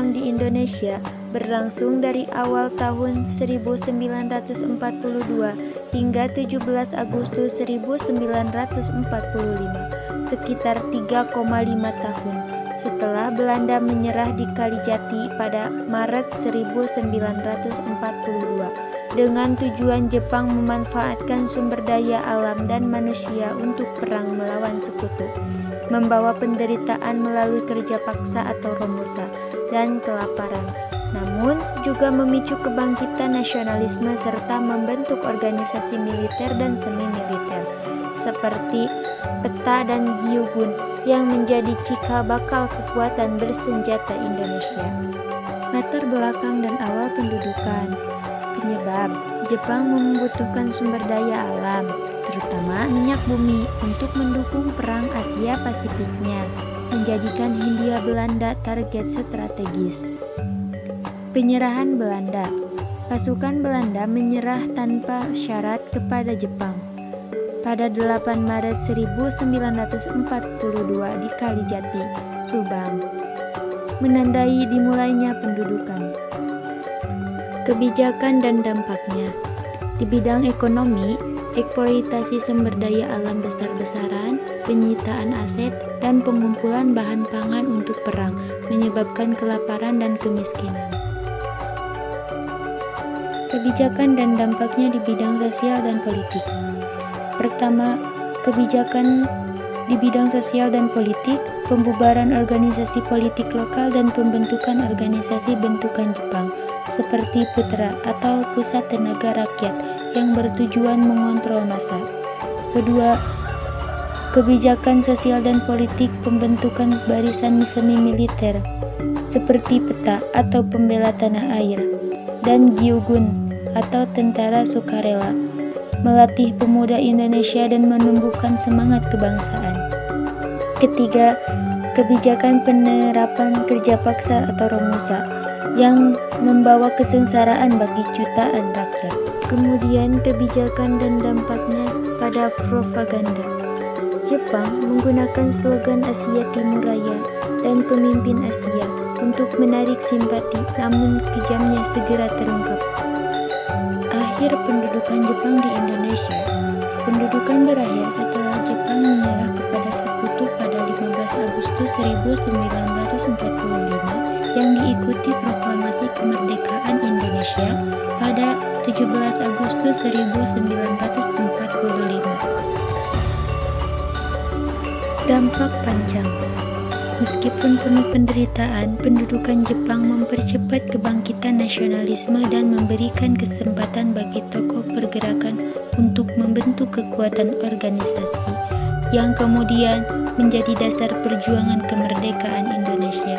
Jepang di Indonesia berlangsung dari awal tahun 1942 hingga 17 Agustus 1945, sekitar 3,5 tahun. Setelah Belanda menyerah di Kalijati pada Maret 1942 dengan tujuan Jepang memanfaatkan sumber daya alam dan manusia untuk perang melawan sekutu, membawa penderitaan melalui kerja paksa atau romusa dan kelaparan, namun juga memicu kebangkitan nasionalisme serta membentuk organisasi militer dan semi-militer seperti PETA dan Gyugun yang menjadi cikal bakal kekuatan bersenjata Indonesia. Latar belakang dan awal pendudukan. Penyebab, Jepang membutuhkan sumber daya alam, terutama minyak bumi, untuk mendukung perang Asia Pasifiknya, menjadikan Hindia Belanda target strategis. Penyerahan Belanda. Pasukan Belanda menyerah tanpa syarat kepada Jepang pada 8 Maret 1942 di Kalijati, Subang, menandai dimulainya pendudukan. Kebijakan dan dampaknya. Di bidang ekonomi, eksploitasi sumber daya alam besar-besaran, penyitaan aset, dan pengumpulan bahan pangan untuk perang menyebabkan kelaparan dan kemiskinan. Kebijakan dan dampaknya di bidang sosial dan politik. Pertama, kebijakan di bidang sosial dan politik, pembubaran organisasi politik lokal dan pembentukan organisasi bentukan Jepang, seperti PUTRA atau Pusat Tenaga Rakyat yang bertujuan mengontrol massa. Kedua, kebijakan sosial dan politik, pembentukan barisan semi-militer, seperti PETA atau Pembela Tanah Air, dan Gyugun atau Tentara Sukarela, melatih pemuda Indonesia dan menumbuhkan semangat kebangsaan. Ketiga, kebijakan penerapan kerja paksa atau romusa yang membawa kesengsaraan bagi jutaan rakyat. Kemudian kebijakan dan dampaknya pada propaganda. Jepang menggunakan slogan Asia Timur Raya dan pemimpin Asia untuk menarik simpati, namun kejamnya segera terungkap. Akhir pendudukan Jepang di Indonesia. Pendudukan berakhir setelah Jepang menyerah kepada sekutu pada 15 Agustus 1945 yang diikuti proklamasi kemerdekaan Indonesia pada 17 Agustus 1945. Dampak panjang. Meskipun penuh penderitaan, pendudukan Jepang mempercepat kebangkitan nasionalisme dan memberikan kesempatan bagi tokoh pergerakan untuk membentuk kekuatan organisasi yang kemudian menjadi dasar perjuangan kemerdekaan Indonesia.